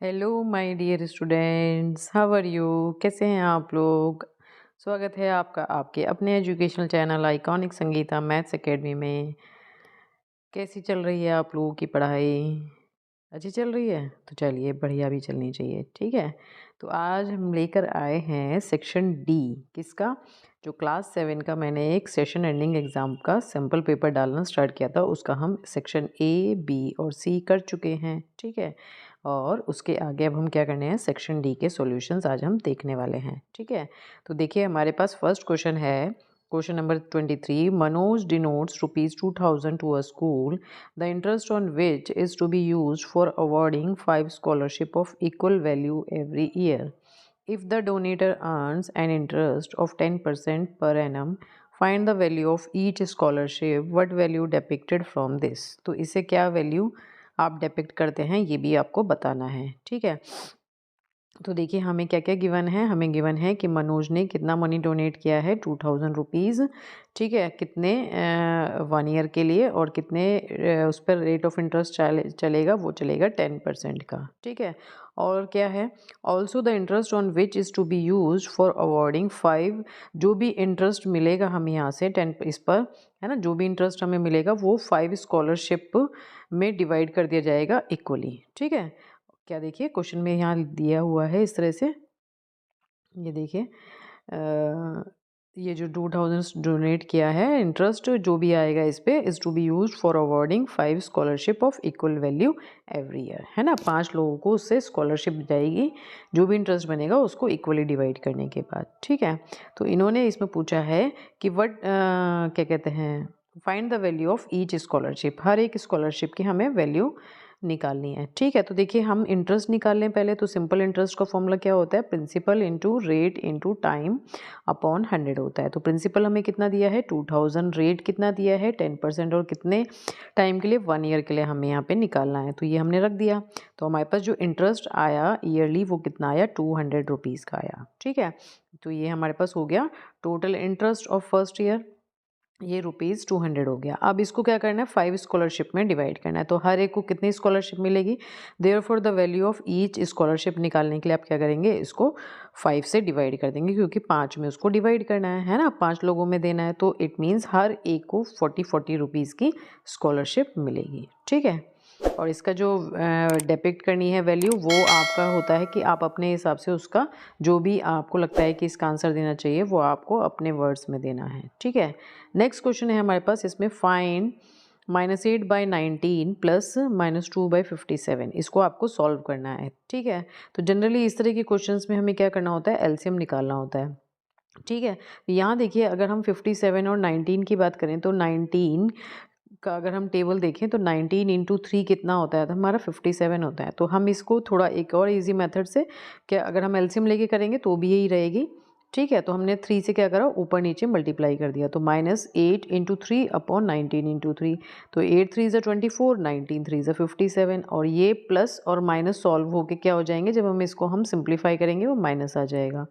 Hello my dear students, how are you. कैसे हैं आप लोग। स्वागत है आपका आपके अपने educational channel Iconic Sangeeta Maths Academy में। कैसी चल रही है आप लोगों की पढ़ाई। अच्छी चल रही है तो चलिए, बढ़िया भी चलनी चाहिए। ठीक है, तो आज हम लेकर आए हैं सेक्शन डी। किसका? जो क्लास 7 का मैंने एक सेशन एंडिंग एग्ज़ाम का सैम्पल पेपर डालना स्टार्ट किया था, उसका हम सेक्शन ए बी और सी कर चुके हैं। ठीक है, और उसके आगे अब हम क्या करने हैं, सेक्शन डी के सॉल्यूशंस आज हम देखने वाले हैं। ठीक है, तो देखिए हमारे पास फर्स्ट क्वेश्चन है, question number 23। Manoj denotes ₹2000 to a school, the interest on which is to be used for awarding 5 scholarship of equal value every year. If the donator earns an interest of 10% per annum, find the value of each scholarship. What value depicted from this? तो इसे क्या value आप depict करते हैं ये भी आपको बताना है। ठीक है, तो देखिए हमें क्या क्या गिवन है। हमें गिवन है कि मनोज ने कितना मनी डोनेट किया है, 2000 रुपीज़। ठीक है, कितने 1 ईयर के लिए, और कितने उस पर रेट ऑफ इंटरेस्ट चलेगा, वो चलेगा 10% का। ठीक है, और क्या है, also the interest on which is to be use for awarding 5। जो भी इंटरेस्ट मिलेगा हमें यहाँ से 10 इस पर, है ना, जो भी इंटरेस्ट हमें मिलेगा वो 5 स्कॉलरशिप में डिवाइड कर दिया जाएगा इक्वली। ठीक है, क्या देखिए क्वेश्चन में यहाँ दिया हुआ है इस तरह से, ये देखिए ये जो 2000 डोनेट किया है, इंटरेस्ट जो भी आएगा इस पे is to be use for awarding 5 scholarship of equal value every year, है ना। 5 लोगों को उससे स्कॉलरशिप जाएगी, जो भी इंटरेस्ट बनेगा उसको इक्वली डिवाइड करने के बाद। ठीक है, तो इन्होंने इसमें पूछा है कि क्या कहते हैं, find the value of each scholarship. हर एक स्कॉलरशिप की हमें वैल्यू निकालनी है। ठीक है, तो देखिए हम इंटरेस्ट निकाल लें पहले। तो सिंपल इंटरेस्ट का फॉर्मूला क्या होता है, principal into rate into time upon 100 होता है। तो प्रिंसिपल हमें कितना दिया है, 2000, रेट कितना दिया है 10%, और कितने टाइम के लिए, 1 ईयर के लिए हमें यहाँ पे निकालना है। तो ये हमने रख दिया। तो हमारे पास जो इंटरेस्ट आया ईयरली वो कितना आया, 200 रुपीज़ का आया। ठीक है, तो ये हमारे पास हो गया total interest of first year, ये ₹200 हो गया। अब इसको क्या करना है, 5 स्कॉलरशिप में डिवाइड करना है। तो हर एक को कितनी स्कॉलरशिप मिलेगी, therefore the value of each scholarship निकालने के लिए आप क्या करेंगे, इसको 5 से डिवाइड कर देंगे, क्योंकि 5 में उसको डिवाइड करना है ना, 5 लोगों में देना है। तो इट मीन्स हर एक को 40 रुपीज़ की स्कॉलरशिप मिलेगी। ठीक है, और इसका जो डिपिक्ट करनी है वैल्यू, वो आपका होता है कि आप अपने हिसाब से उसका जो भी आपको लगता है कि इसका आंसर देना चाहिए वो आपको अपने वर्ड्स में देना है। ठीक है, नेक्स्ट क्वेश्चन है हमारे पास, इसमें फाइंड -8/19 प्लस -2/57। इसको आपको सॉल्व करना है। ठीक है, तो जनरली इस तरह के क्वेश्चंस में हमें क्या करना होता है, एलसीएम निकालना होता है। ठीक है, यहाँ देखिए अगर हम 57 और 19 की बात करें तो 19 का अगर हम टेबल देखें तो 19 इंटू 3 कितना होता है, तो हमारा 57 होता है। तो हम इसको थोड़ा एक और इजी मेथड से, क्या अगर हम एलसीएम लेके करेंगे तो भी यही रहेगी। ठीक है, तो हमने 3 से क्या करा, ऊपर नीचे मल्टीप्लाई कर दिया। तो -8 इंटू 3 अपॉन 19 इंटू 3। तो 8 3 ज़ा 24, 19 3 ज़ा 57, और ये प्लस और माइनस सॉल्व होके क्या हो जाएंगे, जब हम इसको हम सिंप्लीफाई करेंगे वो माइनस आ जाएगा।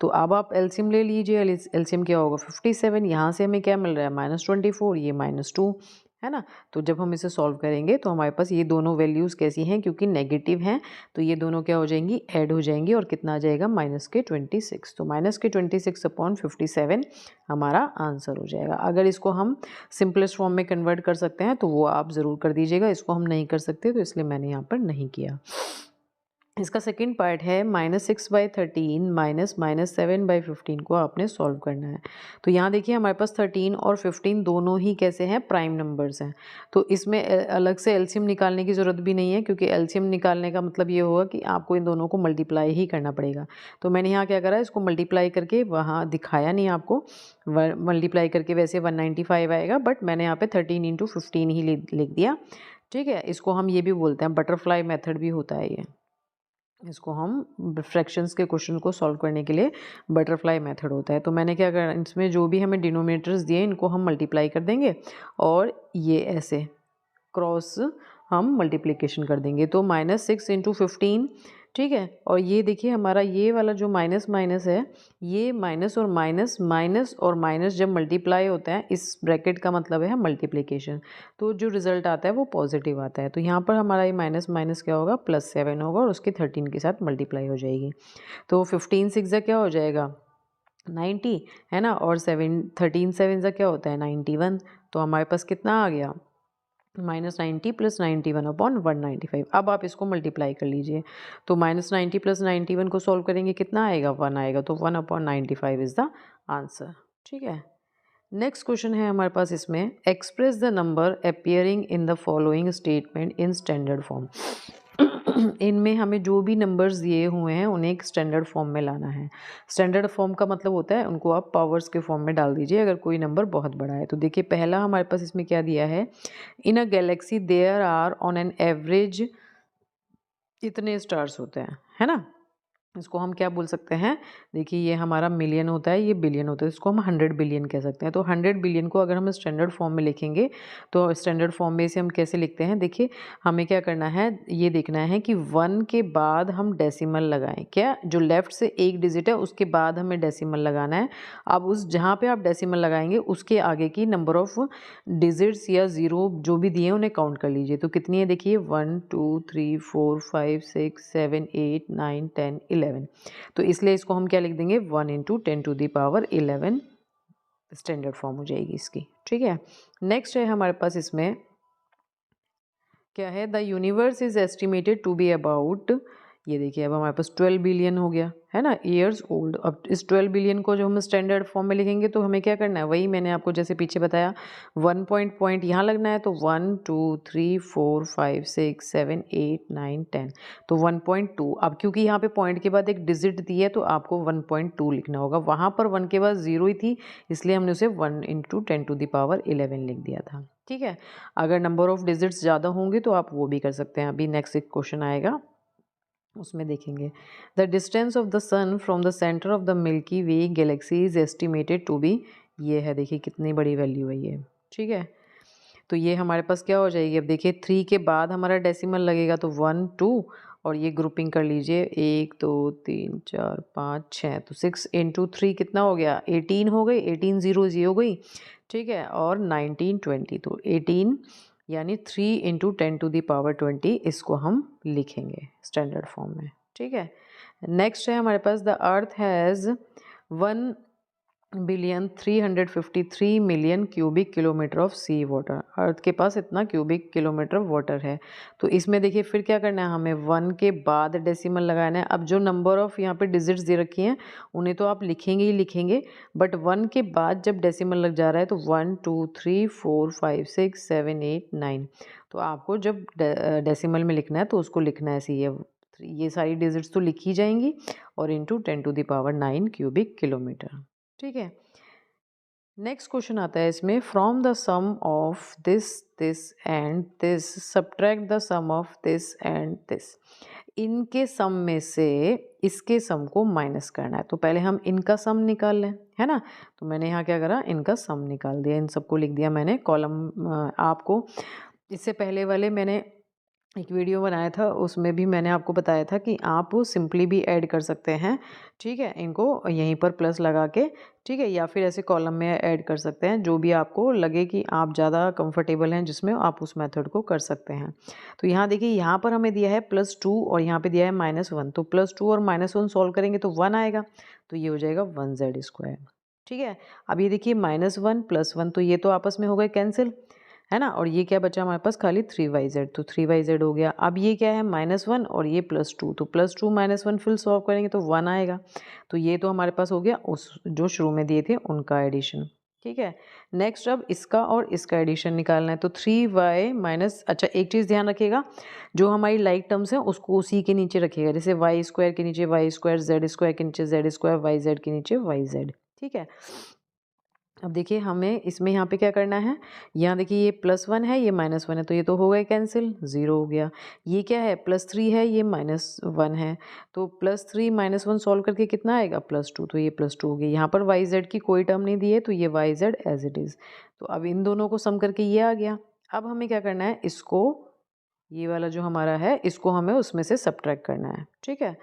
तो अब आप एलसीएम ले लीजिए। एलसीएम क्या होगा, 57, यहाँ से हमें क्या मिल रहा है, -24, ये -2, है ना। तो जब हम इसे सॉल्व करेंगे तो हमारे पास ये दोनों वैल्यूज़ कैसी हैं, क्योंकि नेगेटिव हैं तो ये दोनों क्या हो जाएंगी, ऐड हो जाएंगी, और कितना आ जाएगा, -26। तो -26 अपॉन 57 हमारा आंसर हो जाएगा। अगर इसको हम सिंपलेस्ट फॉर्म में कन्वर्ट कर सकते हैं तो वो आप ज़रूर कर दीजिएगा। इसको हम नहीं कर सकते तो इसलिए मैंने यहाँ पर नहीं किया। इसका सेकंड पार्ट है -6/13 -7/15 को आपने सॉल्व करना है। तो यहाँ देखिए हमारे पास 13 और 15 दोनों ही कैसे हैं, प्राइम नंबर्स हैं। तो इसमें अलग से एलसीएम निकालने की ज़रूरत भी नहीं है, क्योंकि एलसीएम निकालने का मतलब ये होगा कि आपको इन दोनों को मल्टीप्लाई ही करना पड़ेगा। तो मैंने यहाँ क्या करा, इसको मल्टीप्लाई करके, वहाँ दिखाया नहीं आपको, मल्टीप्लाई करके वैसे 195 आएगा, बट मैंने यहाँ पे 13 इंटू 15 ही लिख दिया। ठीक है, इसको हम ये भी बोलते हैं, बटरफ्लाई मेथड भी होता है ये। इसको हम फ्रैक्शंस के क्वेश्चन को सॉल्व करने के लिए बटरफ्लाई मेथड होता है। तो मैंने क्या करना, इसमें जो भी हमें डिनोमिनेटर्स दिए इनको हम मल्टीप्लाई कर देंगे, और ये ऐसे क्रॉस हम मल्टीप्लिकेशन कर देंगे। तो -6 इंटू 15 ठीक है। और ये देखिए हमारा ये वाला जो माइनस माइनस है, ये माइनस और माइनस, माइनस और माइनस जब मल्टीप्लाई होते हैं, इस ब्रैकेट का मतलब है मल्टीप्लिकेशन, तो जो रिजल्ट आता है वो पॉजिटिव आता है। तो यहाँ पर हमारा ये माइनस माइनस क्या होगा, +7 होगा और उसकी 13 के साथ मल्टीप्लाई हो जाएगी। तो 15 6 जा क्या हो जाएगा 90, है ना, और 13 7 जा क्या होता है 91। तो हमारे पास कितना आ गया, -90 + 91/195। अब आप इसको मल्टीप्लाई कर लीजिए, तो -90 + 91 को सॉल्व करेंगे, कितना आएगा 1 आएगा, तो 1/95 इज़ द आंसर। ठीक है। नेक्स्ट क्वेश्चन है हमारे पास इसमें, express the number appearing in the following statement in standard form. इनमें हमें जो भी नंबर्स दिए हुए हैं उन्हें एक स्टैंडर्ड फॉर्म में लाना है। स्टैंडर्ड फॉर्म का मतलब होता है उनको आप पावर्स के फॉर्म में डाल दीजिए अगर कोई नंबर बहुत बड़ा है। तो देखिए पहला हमारे पास इसमें क्या दिया है, in a galaxy there are on an average इतने स्टार्स होते हैं, है ना। इसको हम क्या बोल सकते हैं, देखिए ये हमारा मिलियन होता है, ये बिलियन होता है, इसको हम 100 बिलियन कह सकते हैं। तो 100 बिलियन को अगर हम स्टैंडर्ड फॉर्म में लिखेंगे तो स्टैंडर्ड फॉर्म में इसे हम कैसे लिखते हैं, देखिए हमें क्या करना है, ये देखना है कि 1 के बाद हम डेसिमल लगाएं, क्या जो लेफ्ट से एक डिजिट है उसके बाद हमें डेसिमल लगाना है। अब उस जहाँ पे आप डेसिमल लगाएंगे उसके आगे की नंबर ऑफ डिजिट्स या ज़ीरो जो भी दिए हैं उन्हें काउंट कर लीजिए। तो कितनी है देखिए 1 2 3 4 5 6 7 8 9 10 11। तो इसलिए इसको हम क्या लिख देंगे 1 × 10⁻11 स्टैंडर्ड फॉर्म हो जाएगी इसकी। ठीक है। नेक्स्ट है हमारे पास इसमें क्या है, the universe is estimated to be about, ये देखिए अब हमारे पास 12 बिलियन हो गया, है ना, ईयर्स ओल्ड। अब इस 12 बिलियन को जो हम स्टैंडर्ड फॉर्म में लिखेंगे तो हमें क्या करना है, वही मैंने आपको जैसे पीछे बताया 1 पॉइंट यहाँ लगना है, तो 1 2 3 4 5 6 7 8 9 10, तो 1.2। अब क्योंकि यहाँ पे पॉइंट के बाद एक डिजिट दी है तो आपको 1.2 लिखना होगा, वहाँ पर 1 के बाद 0 ही थी इसलिए हमने उसे 1 × 10⁻11 लिख दिया था। ठीक है। अगर नंबर ऑफ डिजिट्स ज़्यादा होंगे तो आप वो भी कर सकते हैं। अभी नेक्स्ट एक क्वेश्चन आएगा उसमें देखेंगे, the distance of the sun from the centre of the Milky Way galaxy is estimated to be, ये है देखिए कितनी बड़ी वैल्यू है ये। ठीक है। तो ये हमारे पास क्या हो जाएगी, अब देखिए 3 के बाद हमारा डेसिमल लगेगा तो 1 2, और ये ग्रुपिंग कर लीजिए 1 2 3 4 5 6, तो 6 × 3 कितना हो गया 18 हो गई, 18 0 हो गई। ठीक है। और 19 20, तो 18 यानी 3 × 10⁻20 इसको हम लिखेंगे स्टैंडर्ड फॉर्म में। ठीक है। नेक्स्ट है हमारे पास, the earth has 1,353,000,000 cubic kilometre of sea water. Earth के पास इतना क्यूबिक किलोमीटर वाटर है। तो इसमें देखिए फिर क्या करना है, हमें 1 के बाद डेसिमल लगाना है। अब जो नंबर ऑफ यहाँ पे डिजिट्स दे रखी हैं उन्हें तो आप लिखेंगे ही लिखेंगे, बट 1 के बाद जब डेसिमल लग जा रहा है तो 1 2 3 4 5 6 7 8 9, तो आपको जब डेसिमल में लिखना है तो उसको लिखना है ऐसे, ये सारी डिजिट्स तो लिखी जाएंगी और इंटू 10⁻9 क्यूबिक किलोमीटर। ठीक है। नेक्स्ट क्वेश्चन आता है इसमें, from the sum of this this and this subtract the sum of this and this. इनके सम में से इसके सम को माइनस करना है। तो पहले हम इनका सम निकाल लें, है ना। तो मैंने यहाँ क्या करा, इनका सम निकाल दिया, इन सबको लिख दिया मैंने कॉलम। आपको इससे पहले वाले मैंने एक वीडियो बनाया था उसमें भी मैंने आपको बताया था कि आप सिंपली भी ऐड कर सकते हैं। ठीक है। इनको यहीं पर प्लस लगा के, ठीक है, या फिर ऐसे कॉलम में ऐड कर सकते हैं, जो भी आपको लगे कि आप ज़्यादा कंफर्टेबल हैं जिसमें आप उस मेथड को कर सकते हैं। तो यहाँ देखिए यहाँ पर हमें दिया है +2 और यहाँ पे दिया है -1, तो +2 और -1 सॉल्व करेंगे तो 1 आएगा, तो ये हो जाएगा 1z²। ठीक है। अब ये देखिए -1 +1, तो ये तो आपस में हो गए कैंसिल, है ना, और ये क्या बचा हमारे पास खाली 3yz, तो 3yz हो गया। अब ये क्या है -1 और ये +2, तो +2 -1 फिर सॉल्व करेंगे तो 1 आएगा। तो ये तो हमारे पास हो गया उस जो शुरू में दिए थे उनका एडिशन। ठीक है। नेक्स्ट अब इसका और इसका एडिशन निकालना है, तो 3y माइनस, अच्छा एक चीज़ ध्यान रखिएगा, जो हमारी लाइक टर्म्स हैं उसको उसी के नीचे रखिएगा, जैसे y² के नीचे y², z² के नीचे z², yz के नीचे yz। ठीक है। अब देखिए हमें इसमें यहाँ पे क्या करना है, यहाँ देखिए ये +1 है, ये -1 है, तो ये तो हो गए कैंसिल, 0 हो गया। ये क्या है +3 है, ये -1 है, तो +3 -1 सॉल्व करके कितना आएगा +2, तो ये +2 हो गया। यहाँ पर yz की कोई टर्म नहीं दी है तो ये yz एज इट इज़। तो अब इन दोनों को सम करके ये आ गया। अब हमें क्या करना है, इसको ये वाला जो हमारा है इसको हमें उसमें से सब्ट्रैक्ट करना है, ठीक है।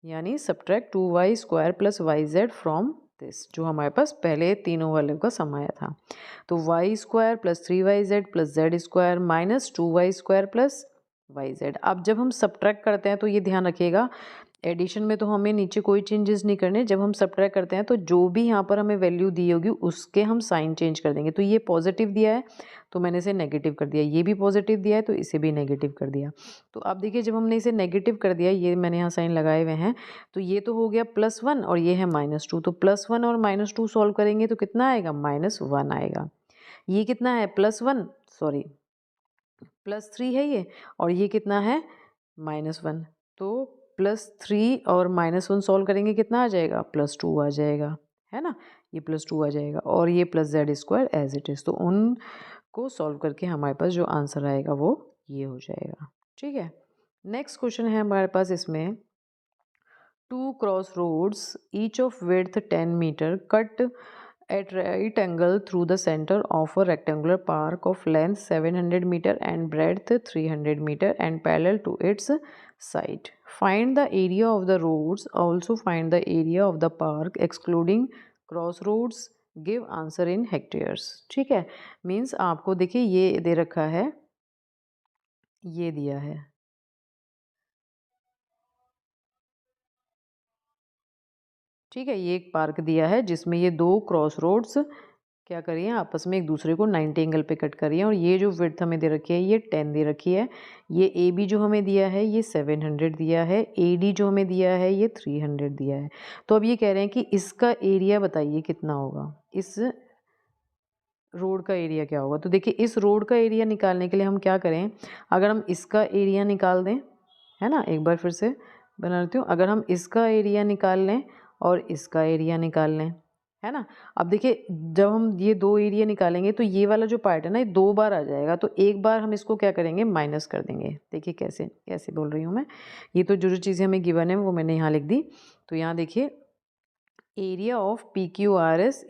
यानी subtract 2y² plus YZ from this, जो हमारे पास पहले तीनों वाले का सम आया था। तो y² plus 3yz plus z² minus 2y² plus yz। अब जब हम सब्ट्रैक्ट करते हैं तो ये ध्यान रखिएगा, एडिशन में तो हमें नीचे कोई चेंजेस नहीं करने। जब हम सब्ट्रैक्ट करते हैं तो जो भी यहाँ पर हमें वैल्यू दी होगी उसके हम साइन चेंज कर देंगे। तो ये पॉजिटिव दिया है तो मैंने इसे नेगेटिव कर दिया, ये भी पॉजिटिव दिया है तो इसे भी नेगेटिव कर दिया। तो अब देखिए जब हमने इसे नेगेटिव कर दिया, ये मैंने यहाँ साइन लगाए हुए हैं, तो ये तो हो गया +1 और ये है -2। तो +1 और -2 सॉल्व करेंगे तो कितना आएगा, -1 आएगा। ये कितना है, +1 सॉरी +3 है ये, और ये कितना है -1। तो +3 और -1 सॉल्व करेंगे कितना आ जाएगा, +2 आ जाएगा, है ना। ये +2 आ जाएगा और ये +z² एज इट इज़। तो उनको सॉल्व करके हमारे पास जो आंसर आएगा वो ये हो जाएगा, ठीक है। नेक्स्ट क्वेश्चन है हमारे पास इसमें, 2 cross roads each of width 10 metre cut at right angle through the center of a rectangular park of length 700 meter and breadth 300 meter and parallel to its side. Find the area of the roads. Also find the area of the park excluding crossroads. Give answer in hectares. ठीक है, means आपको देखिए ये दे रखा है, ये दिया है, ठीक है। ये एक पार्क दिया है जिसमें ये 2 क्रॉस रोड्स क्या करिए आपस में एक दूसरे को 90 एंगल पे कट करिए, और ये जो विड्थ हमें दे रखी है ये 10 दे रखी है। ये ए बी जो हमें दिया है ये 700 दिया है, ए डी जो हमें दिया है ये 300 दिया है। तो अब ये कह रहे हैं कि इसका एरिया बताइए कितना होगा, इस रोड का एरिया क्या होगा। तो देखिए इस रोड का एरिया निकालने के लिए हम क्या करें, अगर हम इसका एरिया निकाल दें, है ना, एक बार फिर से बना लेती हूँ, अगर हम इसका एरिया निकाल लें और इसका एरिया निकाल लें, है ना। अब देखिए जब हम ये 2 एरिया निकालेंगे तो ये वाला जो पार्ट है ना ये 2 बार आ जाएगा, तो एक बार हम इसको क्या करेंगे, माइनस कर देंगे। देखिए कैसे कैसे बोल रही हूँ मैं, ये तो जो चीज़ें हमें गिवन है वो मैंने यहाँ लिख दी। तो यहाँ देखिए area of PQRS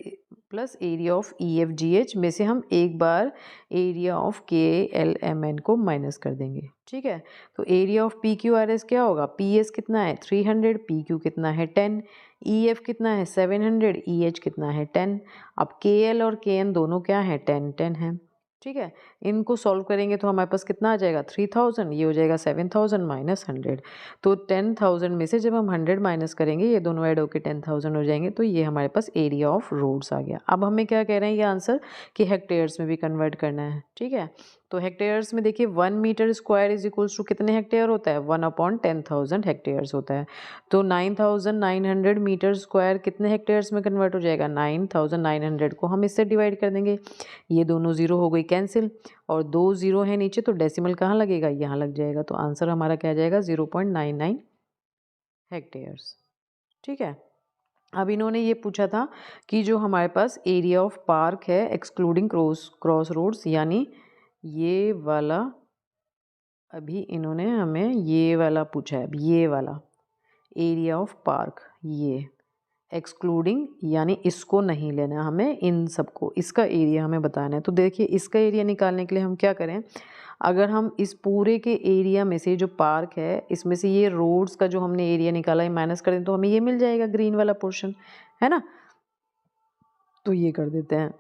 plus area of EFGH में से हम एक बार एरिया ऑफ KLMN को माइनस कर देंगे, ठीक है। तो एरिया ऑफ PQRS क्या होगा, PS कितना है 300, PQ कितना है 10, EF कितना है 700, EH कितना है 10। अब KL और KN दोनों क्या है 10 10 है, ठीक है। इनको सॉल्व करेंगे तो हमारे पास कितना आ जाएगा 3000, ये हो जाएगा 7000 माइनस 100। तो 10,000 में से जब हम 100 माइनस करेंगे ये दोनों ऐड होकर 10,000 हो जाएंगे, तो ये हमारे पास एरिया ऑफ रोड्स आ गया। अब हमें क्या कह रहे हैं ये आंसर कि हेक्टेयर्स में भी कन्वर्ट करना है, ठीक है। तो हेक्टेयर्स में देखिए 1 metre square is equals to कितने हेक्टेयर होता है, 1/10,000 हेक्टेयर्स होता है। तो 9,900 मीटर स्क्वायर कितने हेक्टेयर्स में कन्वर्ट हो जाएगा, 9,900 को हम इससे डिवाइड कर देंगे, ये दोनों ज़ीरो हो गई कैंसिल, और 2 ज़ीरो है नीचे तो डेसिमल कहाँ लगेगा, यहाँ लग जाएगा। तो आंसर हमारा क्या आ जाएगा 0.99 हेक्टेयर्स, ठीक है। अब इन्होंने ये पूछा था कि जो हमारे पास एरिया ऑफ पार्क है एक्सक्लूडिंग क्रॉस रोड्स, यानी ये वाला, अभी इन्होंने हमें ये वाला पूछा है, ये वाला एरिया ऑफ पार्क, ये एक्सक्लूडिंग यानी इसको नहीं लेना हमें, इन सबको इसका एरिया हमें बताना है। तो देखिए इसका एरिया निकालने के लिए हम क्या करें, अगर हम इस पूरे के एरिया में से जो पार्क है इसमें से ये रोड्स का जो हमने एरिया निकाला है माइनस कर दें तो हमें ये मिल जाएगा ग्रीन वाला पोर्शन, है ना। तो ये कर देते हैं।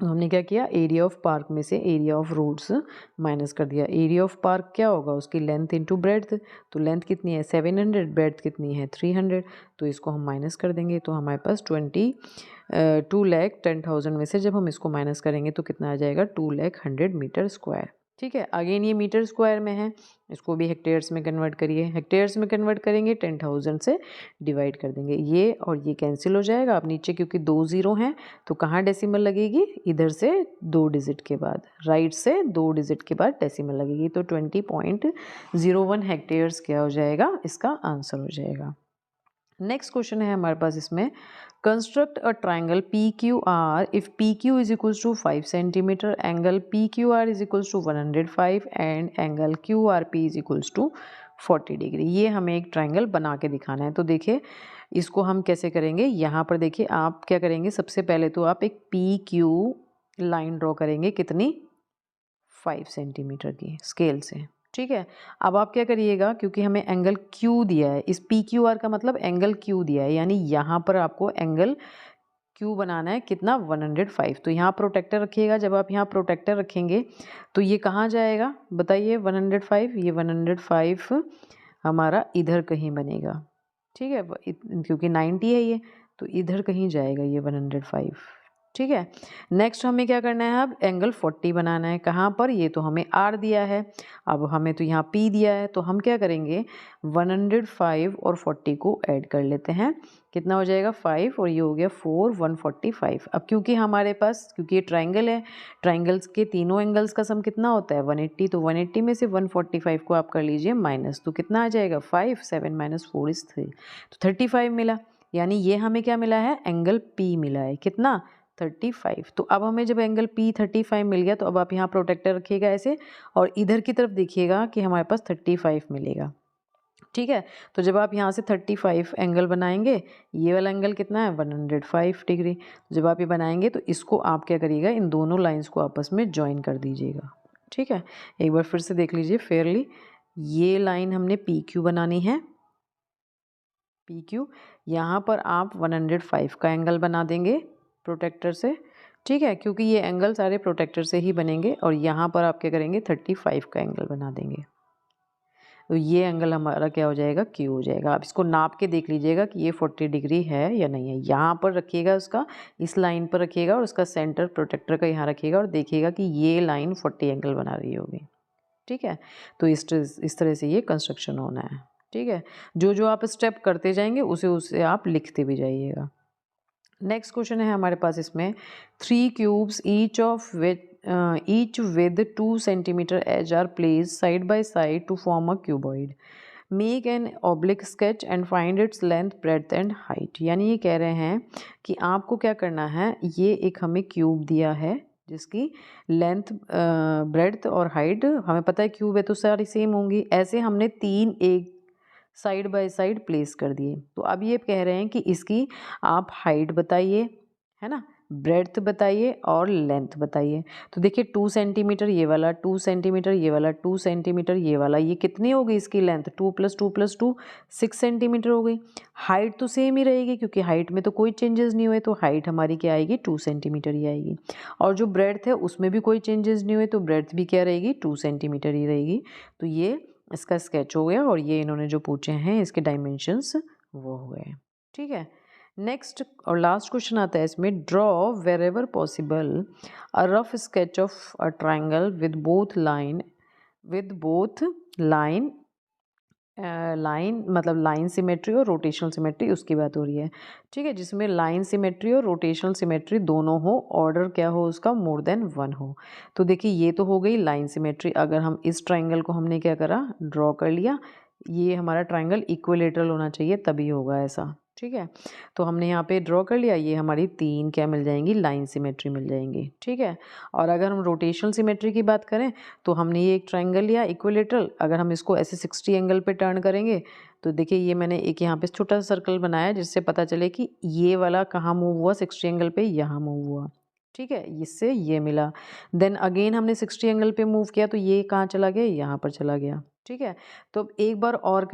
तो हमने क्या किया, एरिया ऑफ पार्क में से एरिया ऑफ रोड्स माइनस कर दिया। एरिया ऑफ पार्क क्या होगा, उसकी लेंथ इंटू ब्रेड्थ, तो लेंथ कितनी है 700, ब्रेड्थ कितनी है 300, तो इसको हम माइनस कर देंगे। तो हमारे पास 2,10,000 में से जब हम इसको माइनस करेंगे तो कितना आ जाएगा 2,00,100 मीटर स्क्वायर, ठीक है। अगेन ये मीटर स्क्वायर में है, इसको भी हेक्टेयर्स में कन्वर्ट करिए, हेक्टेयर्स में कन्वर्ट करेंगे 10,000 से डिवाइड कर देंगे, ये और ये कैंसिल हो जाएगा। अब नीचे क्योंकि 2 ज़ीरो हैं तो कहाँ डेसिमल लगेगी, इधर से 2 डिजिट के बाद, राइट से 2 डिजिट के बाद डेसिमल लगेगी। तो 20.01 हेक्टेयर्स क्या हो जाएगा, इसका आंसर हो जाएगा। नेक्स्ट क्वेश्चन है हमारे पास इसमें, construct a triangle PQR if PQ is equals to 5 centimetre, angle PQR is equals to 105 and angle QRP is equals to 40 degree. ये हमें एक ट्राइंगल बना के दिखाना है। तो देखिए इसको हम कैसे करेंगे, यहाँ पर देखिए आप क्या करेंगे, सबसे पहले तो आप एक PQ लाइन ड्रॉ करेंगे, कितनी 5 सेंटीमीटर की स्केल से, ठीक है। अब आप क्या करिएगा, क्योंकि हमें एंगल क्यू दिया है, इस पी क्यू आर का मतलब एंगल क्यू दिया है, यानी यहाँ पर आपको एंगल क्यू बनाना है कितना 105। तो यहाँ प्रोटेक्टर रखिएगा। जब आप यहाँ प्रोटेक्टर रखेंगे तो ये कहाँ जाएगा बताइए 105, ये 105 हमारा इधर कहीं बनेगा। ठीक है, क्योंकि 90 है ये, तो इधर कहीं जाएगा ये 105। ठीक है। नेक्स्ट हमें क्या करना है, अब एंगल 40 बनाना है। कहाँ पर, ये तो हमें आर दिया है, अब हमें तो यहाँ पी दिया है, तो हम क्या करेंगे 105 और 40 को ऐड कर लेते हैं। कितना हो जाएगा 5 और ये हो गया 4, 145। अब क्योंकि हमारे पास, क्योंकि ये ट्राइंगल है, ट्राइंगल्स के तीनों एंगल्स का सम कितना होता है 180, तो 180 में से 145 को आप कर लीजिए माइनस, तो कितना आ जाएगा 5, 7 - 4 = 3, तो 35 मिला। यानी ये हमें क्या मिला है, एंगल पी मिला है, कितना 35। तो अब हमें जब एंगल पी 35 मिल गया, तो अब आप यहाँ प्रोटेक्टर रखिएगा ऐसे, और इधर की तरफ देखिएगा कि हमारे पास 35 मिलेगा। ठीक है। तो जब आप यहाँ से 35 एंगल बनाएंगे, ये वाला एंगल कितना है 105 डिग्री। जब आप ये बनाएंगे तो इसको आप क्या करिएगा, इन दोनों लाइंस को आपस में ज्वाइन कर दीजिएगा। ठीक है, एक बार फिर से देख लीजिए फेयरली। ये लाइन हमने पी क्यू बनानी है, पी क्यू। यहाँ पर आप 105 का एंगल बना देंगे प्रोटेक्टर से। ठीक है, क्योंकि ये एंगल सारे प्रोटेक्टर से ही बनेंगे, और यहाँ पर आप क्या करेंगे 35 का एंगल बना देंगे। तो ये एंगल हमारा क्या हो जाएगा, क्यू हो जाएगा। आप इसको नाप के देख लीजिएगा कि ये 40 डिग्री है या नहीं है। यहाँ पर रखिएगा उसका, इस लाइन पर रखिएगा, और उसका सेंटर प्रोटेक्टर का यहाँ रखिएगा, और देखिएगा कि ये लाइन 40 एंगल बना रही होगी। ठीक है, तो इस तरह से ये कंस्ट्रक्शन होना है। ठीक है, जो जो आप स्टेप करते जाएंगे उसे उसे आप लिखते भी जाइएगा। नेक्स्ट क्वेश्चन है हमारे पास इसमें, 3 cubes each with 2 centimeter edge are placed side by side to form a cuboid. Make an oblique sketch and find its length, breadth and height. यानी ये कह रहे हैं कि आपको क्या करना है, ये एक हमें क्यूब दिया है जिसकी लेंथ, ब्रेड्थ और हाइट हमें पता है, क्यूब है तो सारी सेम होंगी। ऐसे हमने 3 एक साइड बाय साइड प्लेस कर दिए। तो अब ये कह रहे हैं कि इसकी आप हाइट बताइए, है ना, ब्रेड्थ बताइए और लेंथ बताइए। तो देखिए 2 सेंटीमीटर ये वाला, 2 सेंटीमीटर ये वाला, 2 सेंटीमीटर ये वाला, ये कितनी हो गई इसकी लेंथ, 2 + 2 + 2 6 सेंटीमीटर हो गई। हाइट तो सेम ही रहेगी, क्योंकि हाइट में तो कोई चेंजेस नहीं हुए, तो हाइट हमारी क्या आएगी 2 सेंटीमीटर ही आएगी। और जो ब्रेड्थ है उसमें भी कोई चेंजेस नहीं हुए, तो ब्रेड्थ भी क्या रहेगी 2 सेंटीमीटर ही रहेगी। तो ये इसका स्केच हो गया, और ये इन्होंने जो पूछे हैं इसके डायमेंशंस वो हो गए। ठीक है, नेक्स्ट और लास्ट क्वेश्चन आता है इसमें, draw wherever possible a rough sketch of a triangle with both line line मतलब लाइन सिमेट्री और रोटेशनल सिमेट्री, उसकी बात हो रही है। ठीक है, जिसमें लाइन सिमेट्री और रोटेशनल सिमेट्री दोनों हो, ऑर्डर क्या हो उसका मोर देन 1 हो। तो देखिए ये तो हो गई लाइन सिमेट्री। अगर हम इस ट्राइंगल को हमने क्या करा, ड्रॉ कर लिया, ये हमारा ट्राइंगल इक्विलेटरल होना चाहिए तभी होगा ऐसा। ठीक है, तो हमने यहाँ पे ड्रॉ कर लिया, ये हमारी 3 क्या मिल जाएंगी, लाइन सिमेट्री मिल जाएंगी। ठीक है, और अगर हम रोटेशनल सिमेट्री की बात करें तो हमने ये एक ट्राइंगल लिया इक्विलेटरल, अगर हम इसको ऐसे 60 एंगल पे टर्न करेंगे तो देखिए ये मैंने एक यहाँ पे छोटा सा सर्कल बनाया जिससे पता चले कि ये वाला कहाँ मूव हुआ, 60 एंगल पे यहाँ मूव हुआ। ठीक है, इससे ये मिला। देन अगेन हमने 60 एंगल पे मूव किया, तो ये कहाँ चला गया, यहाँ पर चला गया। ठीक है, तो एक बार और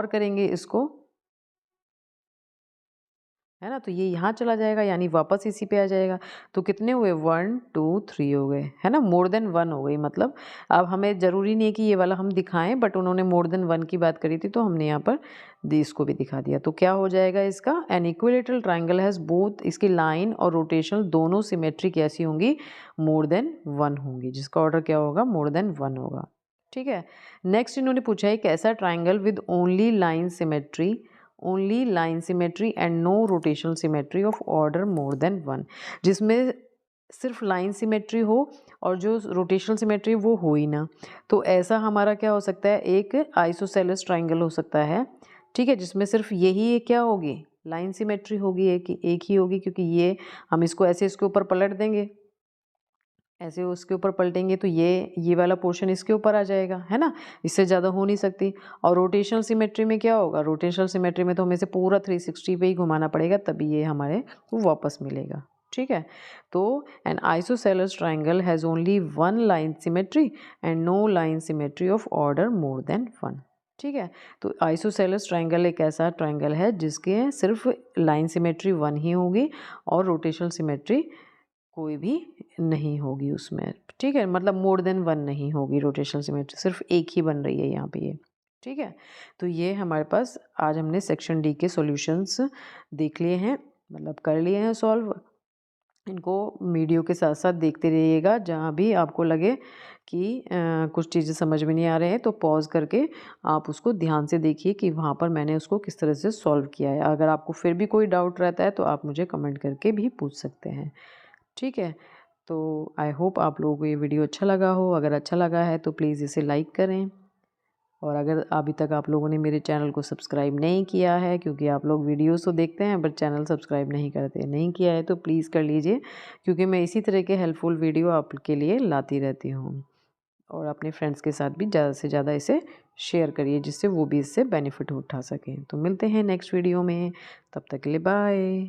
करेंगे इसको, है ना, तो ये यहाँ चला जाएगा यानी वापस इसी पे आ जाएगा। तो कितने हुए 1 2 3 हो गए, है ना, मोर देन 1 हो गई। मतलब अब हमें ज़रूरी नहीं है कि ये वाला हम दिखाएं, बट उन्होंने मोर देन 1 की बात करी थी तो हमने यहाँ पर इसको भी दिखा दिया। तो क्या हो जाएगा इसका, an equilateral triangle has both, इसकी लाइन और रोटेशनल दोनों सिमेट्री कैसी होंगी, मोर देन 1 होंगी, जिसका ऑर्डर क्या होगा, मोर देन 1 होगा। ठीक है, नेक्स्ट इन्होंने पूछा है, कैसा triangle with only line symmetry and no rotational symmetry of order more than 1, जिसमें सिर्फ लाइन सिमेट्री हो और जो रोटेशनल सिमेट्री वो हो ही ना। तो ऐसा हमारा क्या हो सकता है, एक आइसोसेलेस ट्राइंगल हो सकता है। ठीक है, जिसमें सिर्फ यही क्या होगी, लाइन सिमेट्री होगी, एक ही होगी, क्योंकि ये हम इसको ऐसे इसके ऊपर पलट देंगे, ऐसे उसके ऊपर पलटेंगे तो ये वाला पोर्शन इसके ऊपर आ जाएगा, है ना, इससे ज़्यादा हो नहीं सकती। और रोटेशनल सिमेट्री में क्या होगा, रोटेशनल सिमेट्री में तो हमें से पूरा 360 पे ही घुमाना पड़ेगा, तभी ये हमारे को वापस मिलेगा। ठीक है। तो an isosceles triangle has only one line symmetry and no line symmetry of order more than one. ठीक है। तो आइसोसेलेस ट्राइंगल एक ऐसा ट्राइंगल है जिसके सिर्फ लाइन सिमेट्री वन ही होगी और रोटेशनल सिमेट्री कोई भी नहीं होगी उसमें। ठीक है, मतलब मोर देन वन नहीं होगी रोटेशनल सिमेट्री, सिर्फ एक ही बन रही है यहाँ पे ये। ठीक है। तो ये हमारे पास आज हमने सेक्शन डी के सॉल्यूशंस देख लिए हैं, मतलब कर लिए हैं सॉल्व। इनको वीडियो के साथ साथ देखते रहिएगा, जहाँ भी आपको लगे कि कुछ चीज़ें समझ में नहीं आ रहे हैं तो पॉज करके आप उसको ध्यान से देखिए कि वहाँ पर मैंने उसको किस तरह से सॉल्व किया है। अगर आपको फिर भी कोई डाउट रहता है तो आप मुझे कमेंट करके भी पूछ सकते हैं। ठीक है। तो आई होप आप लोगों को ये वीडियो अच्छा लगा हो। अगर अच्छा लगा है तो प्लीज़ इसे लाइक करें, और अगर अभी तक आप लोगों ने मेरे चैनल को सब्सक्राइब नहीं किया है, क्योंकि आप लोग वीडियोस तो देखते हैं बट चैनल सब्सक्राइब नहीं करते, नहीं किया है तो प्लीज़ कर लीजिए, क्योंकि मैं इसी तरह के हेल्पफुल वीडियो आपके लिए लाती रहती हूँ। और अपने फ्रेंड्स के साथ भी ज़्यादा से ज़्यादा इसे शेयर करिए, जिससे वो भी इससे बेनिफिट उठा सकें। तो मिलते हैं नेक्स्ट वीडियो में, तब तक के लिए बाय।